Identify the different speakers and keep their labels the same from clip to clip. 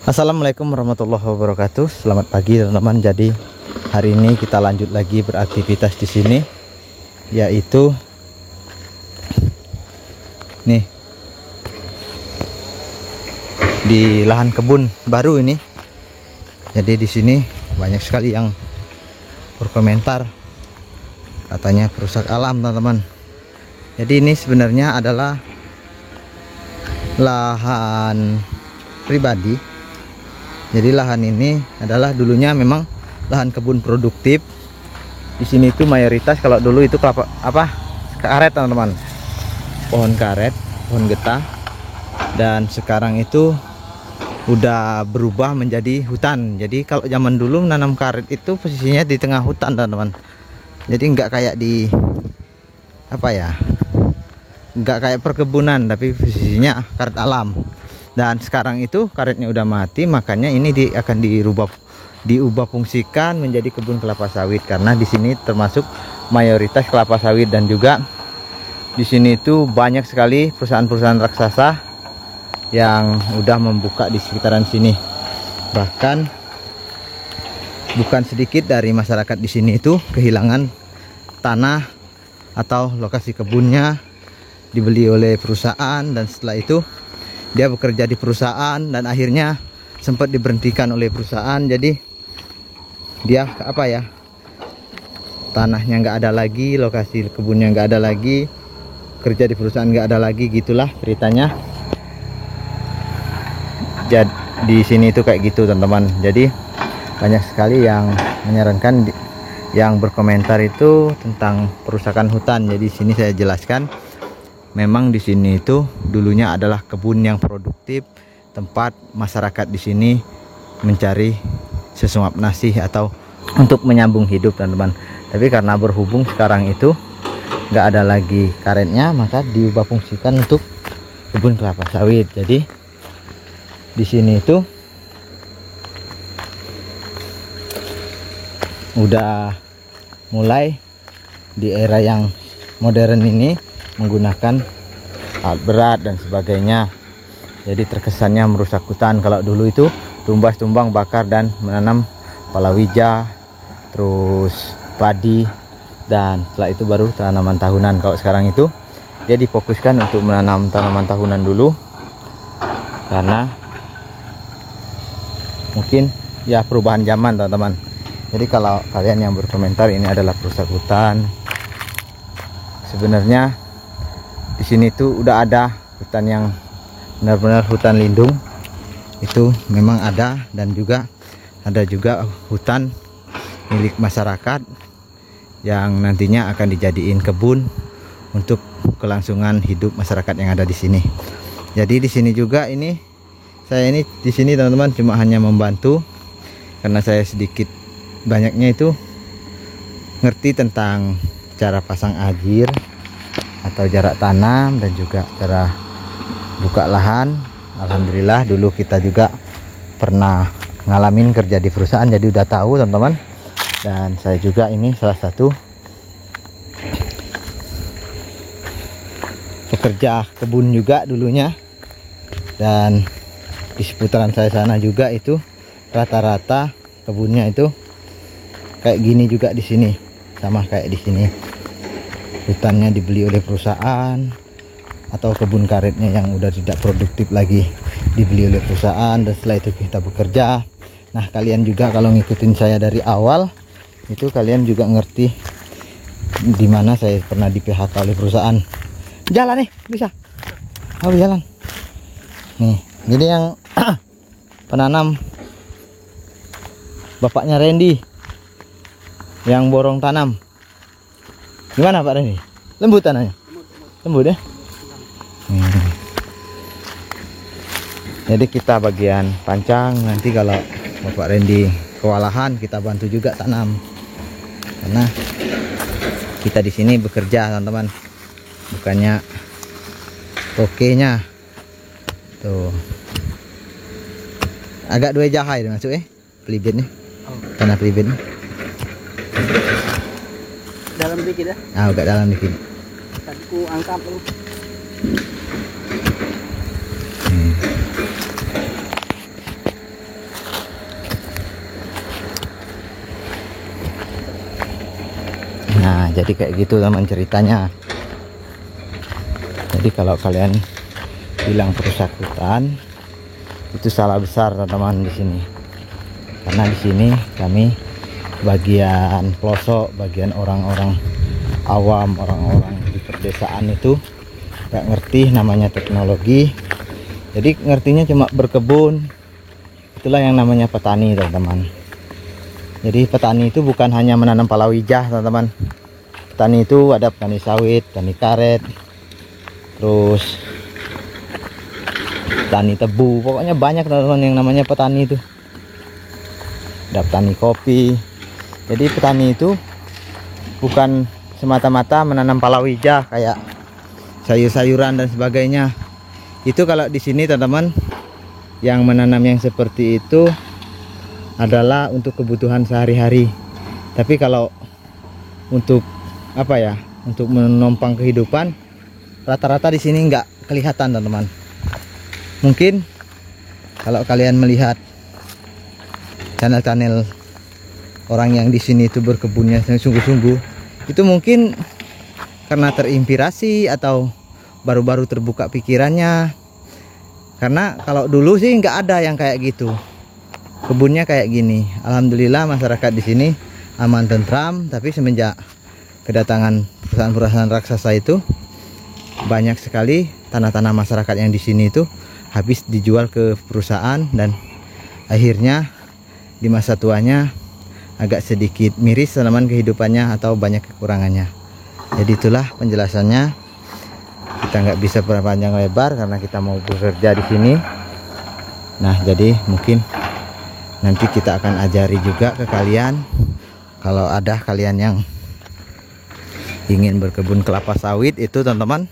Speaker 1: Assalamualaikum warahmatullahi wabarakatuh. Selamat pagi teman-teman. Jadi hari ini kita lanjut lagi beraktivitas di sini, yaitu nih di lahan kebun baru ini. Jadi di sini banyak sekali yang berkomentar katanya perusak alam, teman-teman. Jadi ini sebenarnya adalah lahan pribadi. Jadi lahan ini adalah dulunya memang lahan kebun produktif. Di sini itu mayoritas kalau dulu itu kelapa karet, teman-teman. Pohon karet, pohon getah. Dan sekarang itu udah berubah menjadi hutan. Jadi kalau zaman dulu menanam karet itu posisinya di tengah hutan, teman-teman. Jadi nggak kayak di nggak kayak perkebunan, tapi posisinya karet alam. Dan sekarang itu karetnya udah mati, makanya ini akan diubah fungsikan menjadi kebun kelapa sawit, karena di sini termasuk mayoritas kelapa sawit. Dan juga di sini itu banyak sekali perusahaan-perusahaan raksasa yang udah membuka di sekitaran sini. Bahkan bukan sedikit dari masyarakat di sini itu kehilangan tanah atau lokasi kebunnya dibeli oleh perusahaan, dan setelah itu dia bekerja di perusahaan dan akhirnya sempat diberhentikan oleh perusahaan. Jadi dia tanahnya nggak ada lagi, lokasi kebunnya nggak ada lagi, kerja di perusahaan nggak ada lagi, gitulah ceritanya. Jadi di sini itu kayak gitu, teman-teman. Jadi banyak sekali yang menyarankan, yang berkomentar itu tentang perusakan hutan. Jadi sini saya jelaskan, memang di sini itu dulunya adalah kebun yang produktif, tempat masyarakat di sini mencari sesuap nasi atau untuk menyambung hidup, teman-teman. Tapi karena berhubung sekarang itu nggak ada lagi karetnya, maka diubah fungsikan untuk kebun kelapa sawit. Jadi di sini itu udah mulai di era yang modern ini menggunakan alat berat dan sebagainya. Jadi terkesannya merusak hutan. Kalau dulu itu tumbas tumbang bakar dan menanam palawija, terus padi, dan setelah itu baru tanaman tahunan. Kalau sekarang itu dia difokuskan untuk menanam tanaman tahunan dulu, karena mungkin ya perubahan zaman, teman-teman. Jadi kalau kalian yang berkomentar ini adalah perusak hutan, sebenarnya di sini tuh udah ada hutan yang benar-benar hutan lindung, itu memang ada. Dan juga ada juga hutan milik masyarakat yang nantinya akan dijadiin kebun untuk kelangsungan hidup masyarakat yang ada di sini. Jadi di sini juga saya di sini, teman-teman, cuma hanya membantu karena saya sedikit banyaknya itu ngerti tentang cara pasang ajir atau jarak tanam, dan juga cara buka lahan. Alhamdulillah dulu kita juga pernah ngalamin kerja di perusahaan, jadi udah tahu, teman-teman. Dan saya juga ini salah satu pekerja kebun juga dulunya, dan di seputaran saya sana juga itu rata-rata kebunnya itu kayak gini juga di sini, sama kayak di sini. Hutannya dibeli oleh perusahaan, atau kebun karetnya yang udah tidak produktif lagi dibeli oleh perusahaan, dan setelah itu kita bekerja. Nah, kalian juga kalau ngikutin saya dari awal itu kalian juga ngerti dimana saya pernah di PHK oleh perusahaan. Jalan nih, bisa jalan nih. Jadi yang penanam bapaknya Randy yang borong tanam. Gimana Pak Randy? Lembut tanahnya? Lembut ya? Jadi kita bagian pancang, nanti kalau Bapak Randy kewalahan kita bantu juga tanam. Karena kita di sini bekerja, teman-teman. Bukannya nya tuh. Agak dua jahai masuk pelibet nih. Tanah pelibet nih.
Speaker 2: Dalam dikit ya?
Speaker 1: Agak dalam dikit.
Speaker 2: Tadi ku angkat dulu.
Speaker 1: jadi kayak gitu teman ceritanya. Jadi kalau kalian bilang perusak hutan, itu salah besar teman-teman di sini. Karena di sini kami bagian pelosok, bagian orang-orang awam, orang-orang di perdesaan itu nggak ngerti namanya teknologi. Jadi ngertinya cuma berkebun. Itulah yang namanya petani teman-teman. Jadi petani itu bukan hanya menanam palawija teman-teman. Petani itu ada petani sawit, petani karet, terus petani tebu. Pokoknya banyak teman-teman yang namanya petani itu. Ada petani kopi. Jadi petani itu bukan semata-mata menanam palawija kayak sayur-sayuran dan sebagainya. Itu kalau di sini teman-teman, yang menanam yang seperti itu adalah untuk kebutuhan sehari-hari. Tapi kalau untuk apa ya, untuk menopang kehidupan, rata-rata di sini nggak kelihatan teman-teman. Mungkin kalau kalian melihat channel-channel orang yang di sini itu berkebunnya sungguh-sungguh, itu mungkin karena terinspirasi atau baru-baru terbuka pikirannya. Karena kalau dulu sih nggak ada yang kayak gitu. Kebunnya kayak gini. Alhamdulillah masyarakat di sini aman tentram. Tapi semenjak kedatangan perusahaan-perusahaan raksasa itu, banyak sekali tanah-tanah masyarakat yang di sini itu habis dijual ke perusahaan, dan akhirnya di masa tuanya agak sedikit miris teman kehidupannya atau banyak kekurangannya. Jadi itulah penjelasannya. Kita nggak bisa berpanjang lebar karena kita mau bekerja di sini. Nah, jadi mungkin nanti kita akan ajari juga ke kalian. Kalau ada kalian yang ingin berkebun kelapa sawit itu teman-teman,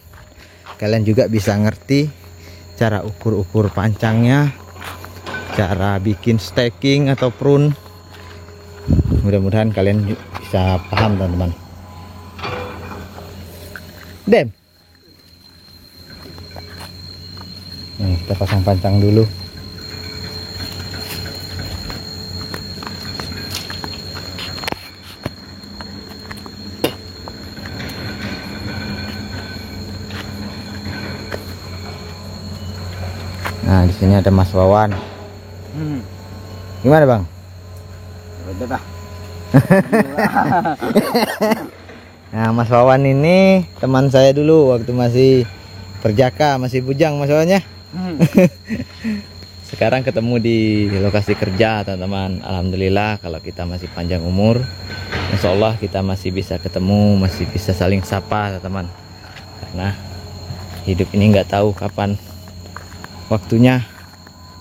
Speaker 1: kalian juga bisa ngerti cara ukur-ukur pancangnya, cara bikin staking atau prune. Mudah-mudahan kalian bisa paham teman-teman. Dem, nih, kita pasang pancang dulu. Nah, di sini ada Mas Wawan. Gimana bang?
Speaker 2: Udah dah.
Speaker 1: Nah, Mas Wawan ini teman saya dulu waktu masih perjaka, masih bujang Mas Wawannya. Sekarang ketemu di lokasi kerja teman-teman. Alhamdulillah kalau kita masih panjang umur, insya Allah kita masih bisa ketemu, masih bisa saling sapa teman-teman. Karena hidup ini nggak tahu kapan waktunya,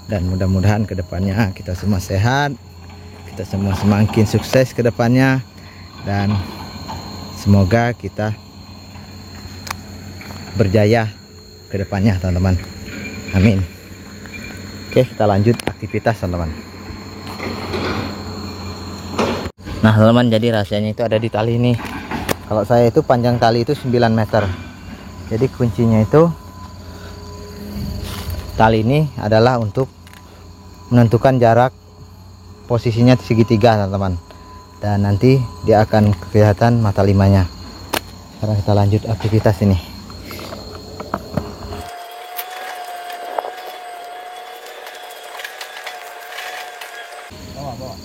Speaker 1: dan mudah-mudahan kedepannya kita semua sehat, kita semua semakin sukses kedepannya, dan semoga kita berjaya kedepannya teman-teman. Amin. Oke, kita lanjut aktivitas teman-teman. Nah teman-teman, jadi rahasianya itu ada di tali ini. Kalau saya itu panjang tali itu 9 meter. Jadi kuncinya itu tali ini adalah untuk menentukan jarak posisinya segitiga teman-teman, dan nanti dia akan kelihatan mata limanya. Sekarang kita lanjut aktivitas ini. Bawa.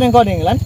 Speaker 1: yang kau nih, Lan?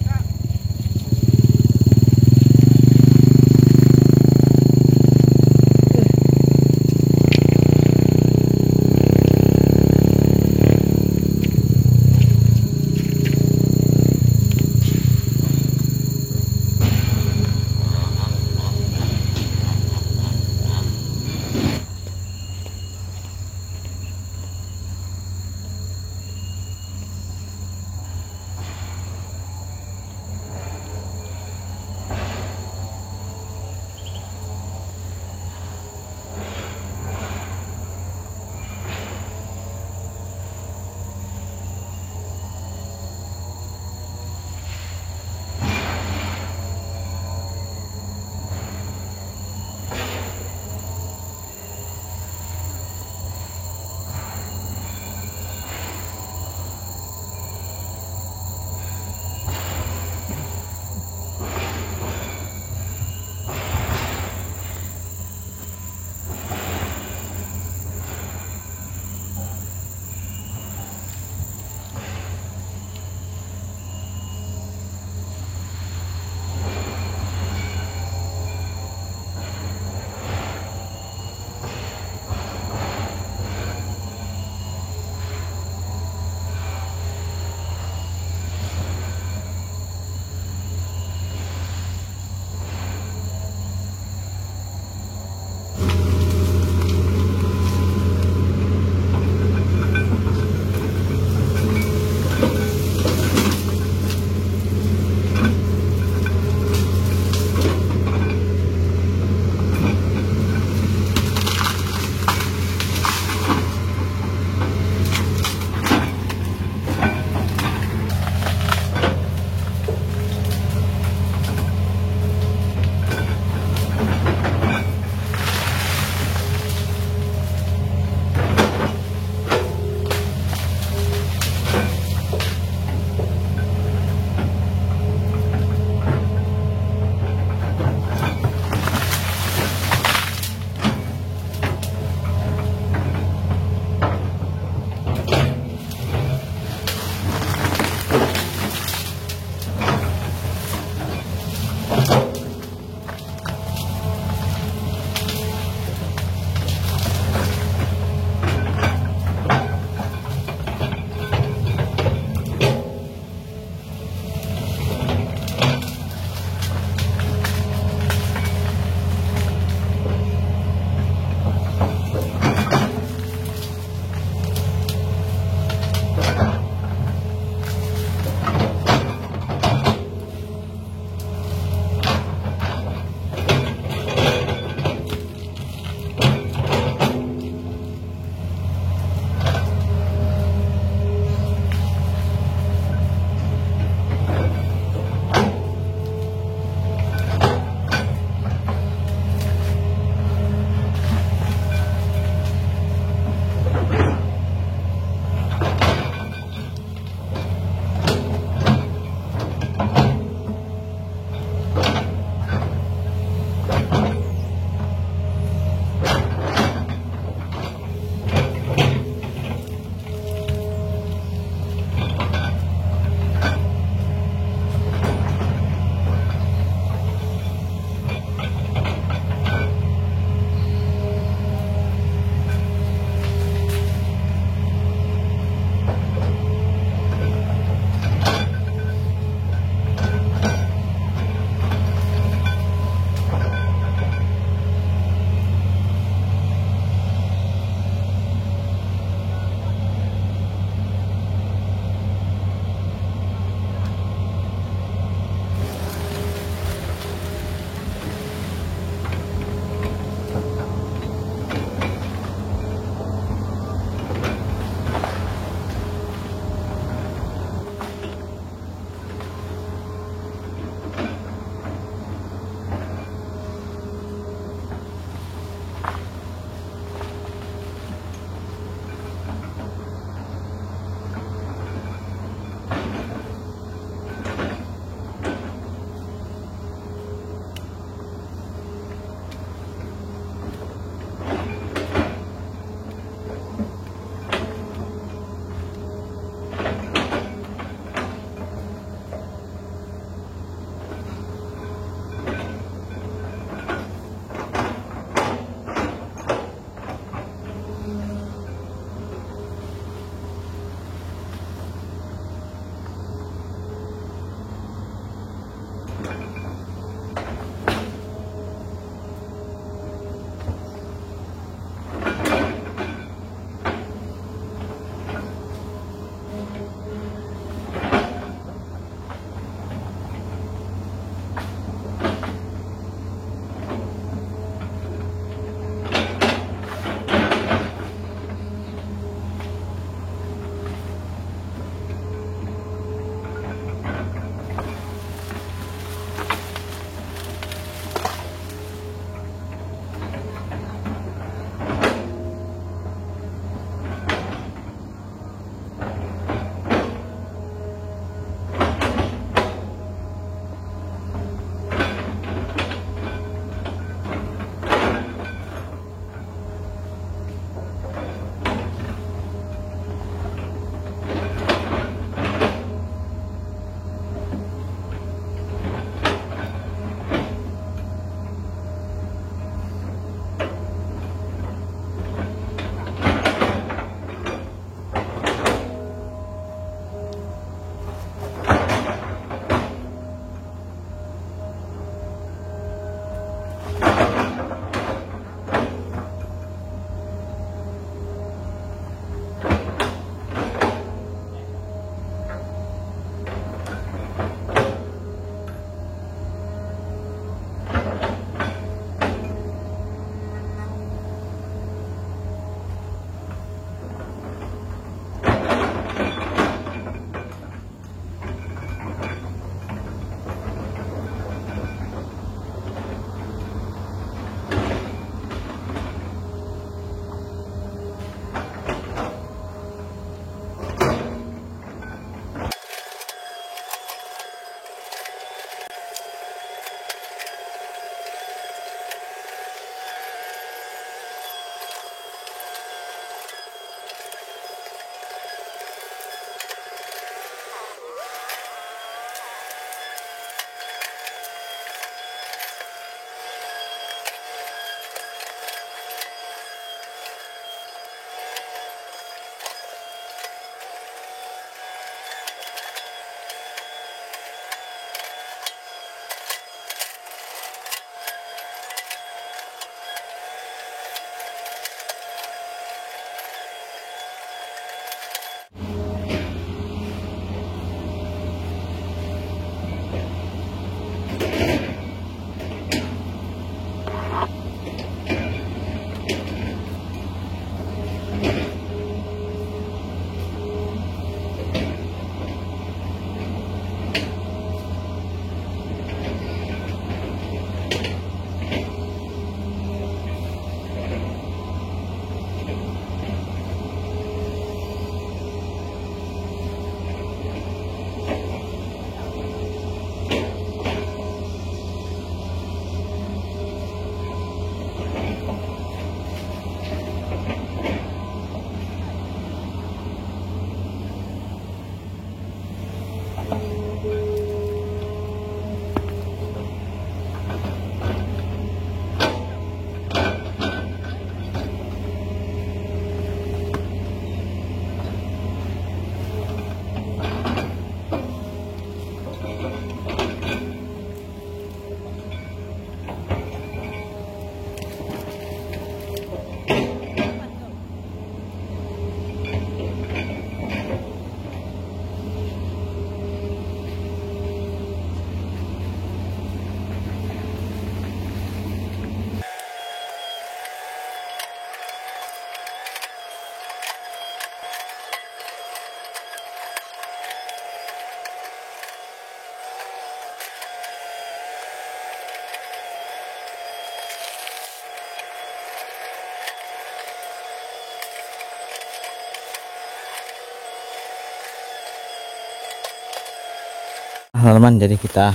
Speaker 1: teman-teman, jadi kita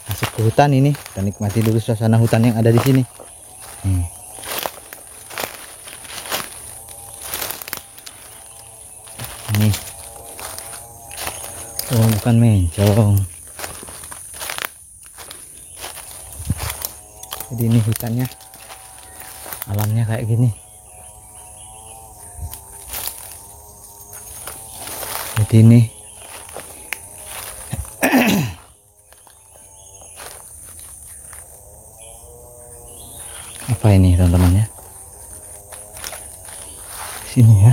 Speaker 1: masuk ke hutan ini, kita nikmati dulu suasana hutan yang ada di sini. Ini, oh bukan mencong. Jadi ini hutannya, alamnya kayak gini. Jadi ini apa ini teman-teman ya? Sini ya.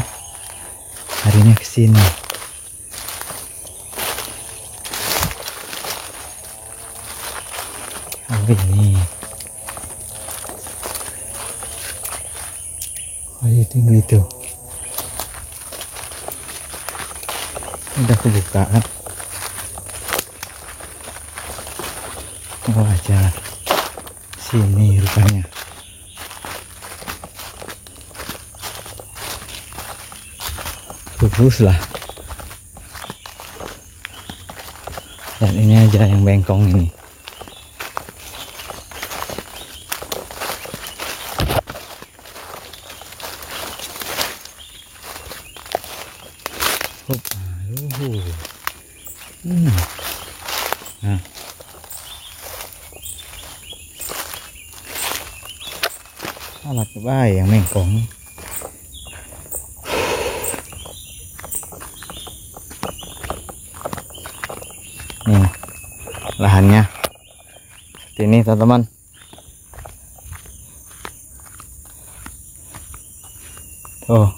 Speaker 1: Harinya ke sini. Oh ini. Oh itu gitu. Udah kebuka kan? Oh aja. Sini rupanya. Bagus lah. Dan ini aja yang bengkong ini. Hop, aduh. Nah. Alat baik yang bengkong. Nih lahannya seperti ini teman-teman. Tuh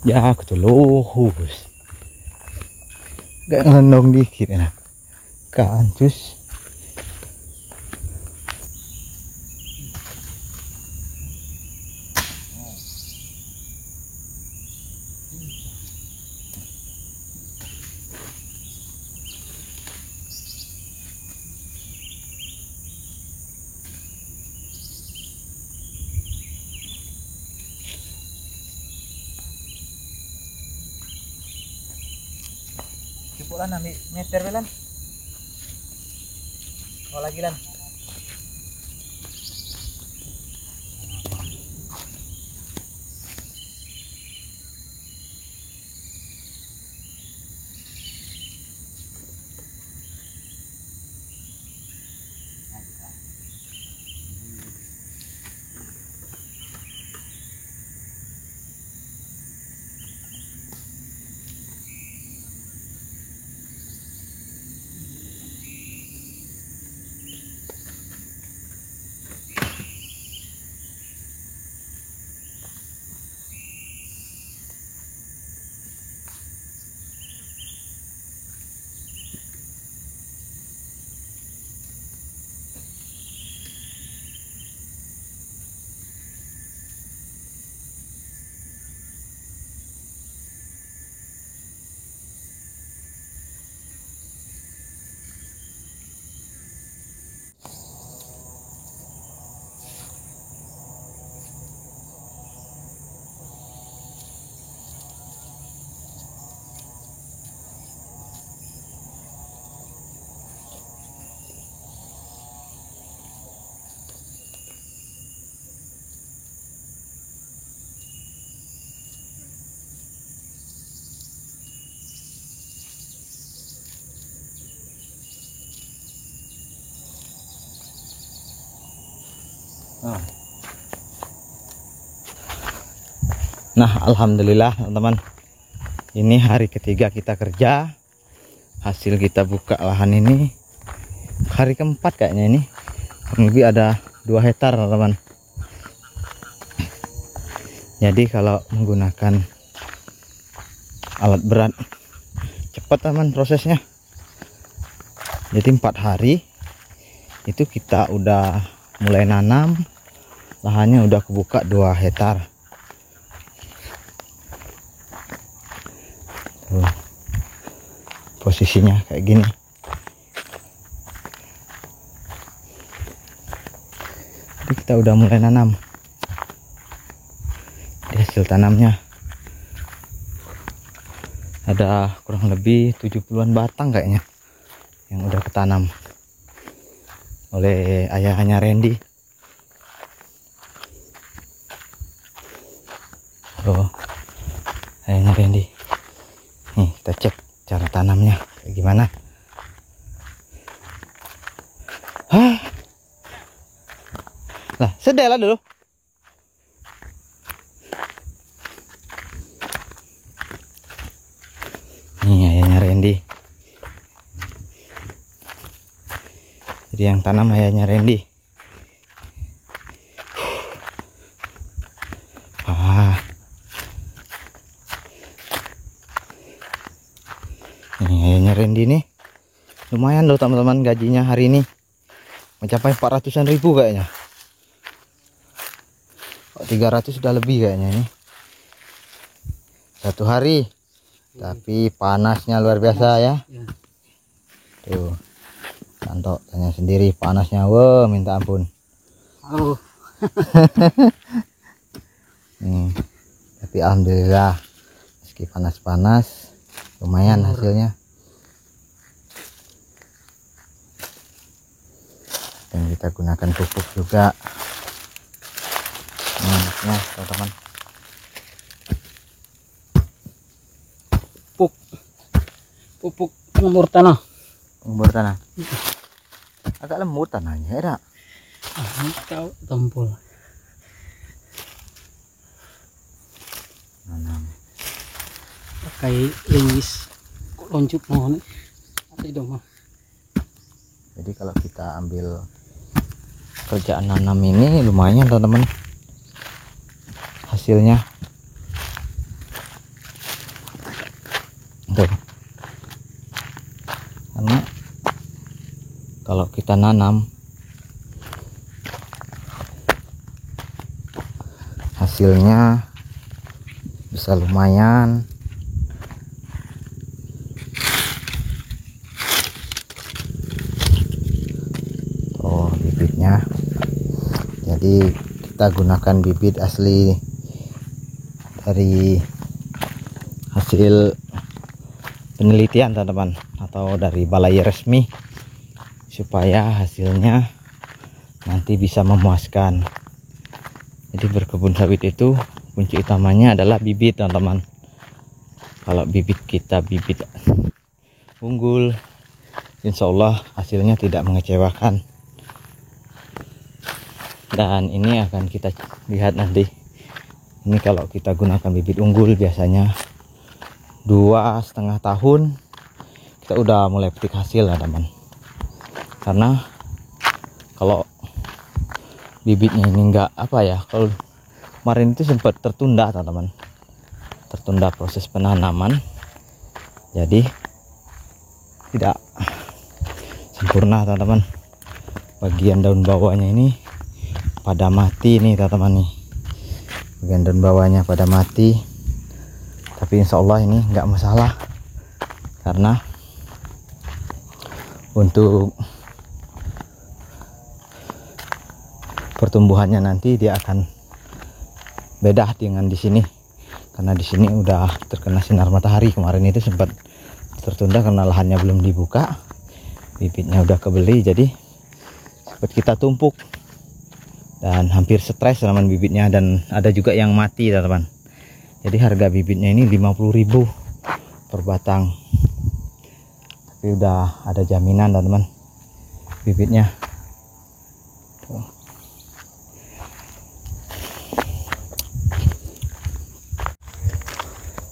Speaker 1: ya aku tuh luhus gak ngelendong dikit enak kancus. Cukup lan ambil meter belan. Oh lagi lan. Nah, alhamdulillah teman-teman, ini hari ketiga kita kerja. Hasil kita buka lahan ini hari keempat kayaknya ini. Lebih ada 2 hektar teman-teman. Jadi kalau menggunakan alat berat cepat teman prosesnya. Jadi 4 hari itu kita udah mulai nanam. Lahannya udah kebuka 2 hektar. Tuh, posisinya kayak gini. Jadi kita udah mulai nanam. Di hasil tanamnya. Ada kurang lebih 70-an batang kayaknya yang udah ketanam oleh ayahnya Randy. Oh, ayahnya Randy. Nih kita cek cara tanamnya kayak gimana. Hah? Lah, sedela dulu. Nih ayahnya Randy. Jadi yang tanam ayahnya Randy. Ini ayahnya Randy nih. Lumayan loh teman-teman, gajinya hari ini mencapai 400-an ribu kayaknya. 300 sudah lebih kayaknya ini. Satu hari. Tapi panasnya luar biasa ya. Tuh. Tanto tanya sendiri panasnya, wah minta ampun.
Speaker 2: Halo.
Speaker 1: Tapi alhamdulillah meski panas-panas lumayan hasilnya. Dan kita gunakan pupuk juga. Nah, teman-teman.
Speaker 2: Pupuk pengembur tanah.
Speaker 1: Pengembur tanah. Agak lembut tanahnya ya.
Speaker 2: Kau tempul. Pakai linggis loncut mohon. Ada dong mah.
Speaker 1: Jadi kalau kita ambil kerjaan nanam ini lumayan teman-teman hasilnya. Tuh. Karena kalau kita nanam hasilnya bisa lumayan. Oh, bibitnya. Jadi kita gunakan bibit asli dari hasil penelitian teman-teman, atau dari balai resmi, supaya hasilnya nanti bisa memuaskan. Jadi berkebun sawit itu kunci utamanya adalah bibit teman-teman. Kalau bibit kita bibit unggul, insya Allah hasilnya tidak mengecewakan. Dan ini akan kita lihat nanti. Ini kalau kita gunakan bibit unggul biasanya 2,5 tahun kita udah mulai petik hasil ya teman. Karena kalau bibitnya ini enggak kalau kemarin itu sempat tertunda teman-teman, tertunda proses penanaman, jadi tidak sempurna teman-teman. Bagian daun bawahnya ini pada mati nih teman-teman nih, bagian daun bawahnya pada mati. Tapi insya Allah ini enggak masalah, karena untuk pertumbuhannya nanti dia akan beda dengan di sini, karena di sini udah terkena sinar matahari. Kemarin itu sempat tertunda karena lahannya belum dibuka, bibitnya udah kebeli, jadi sempat kita tumpuk dan hampir stres tanaman bibitnya, dan ada juga yang mati teman-teman. Jadi harga bibitnya ini 50.000 per batang, tapi udah ada jaminan teman-teman bibitnya. Tuh.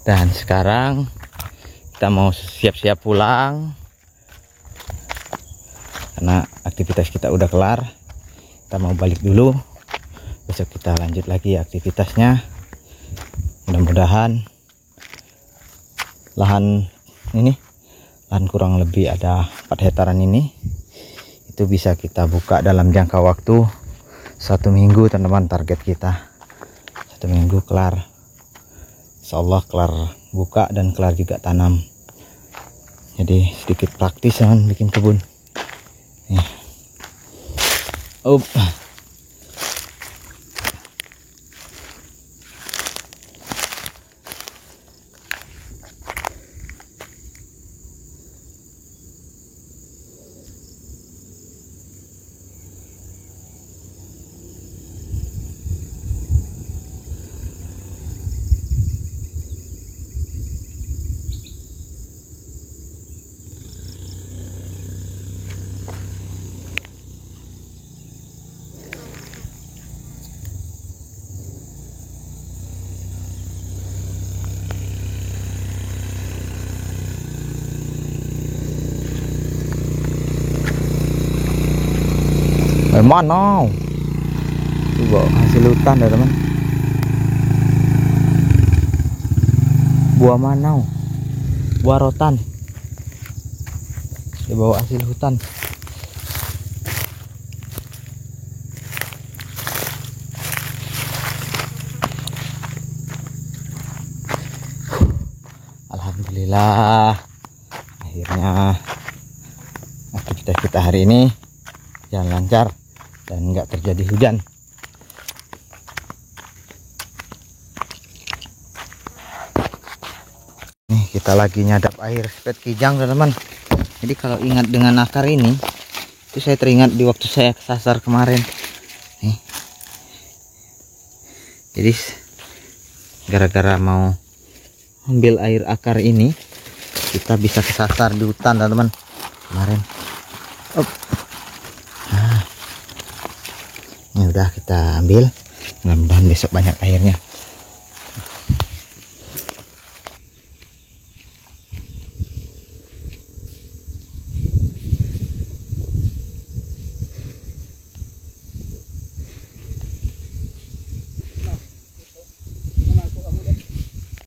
Speaker 1: Dan sekarang kita mau siap-siap pulang karena aktivitas kita udah kelar. Kita mau balik dulu, besok kita lanjut lagi aktivitasnya. Mudah-mudahan lahan kurang lebih ada 4 hektaran ini itu bisa kita buka dalam jangka waktu 1 minggu teman-teman. Target kita 1 minggu kelar, insyaallah kelar buka dan kelar juga tanam. Jadi sedikit praktis teman bikin kebun nih. mana? Coba hasil hutan teman. Buah manau, buah rotan. Dibawa hasil hutan. Alhamdulillah, akhirnya aktivitas kita hari ini jalan lancar dan nggak terjadi hujan. Nih kita lagi nyadap air spet kijang teman-teman. Jadi kalau ingat dengan akar ini, itu saya teringat di waktu saya kesasar kemarin. Nih. Jadi gara-gara mau ambil air akar ini, kita bisa kesasar di hutan teman-teman kemarin. Nah, ini udah kita ambil, mudah-mudahan besok banyak airnya.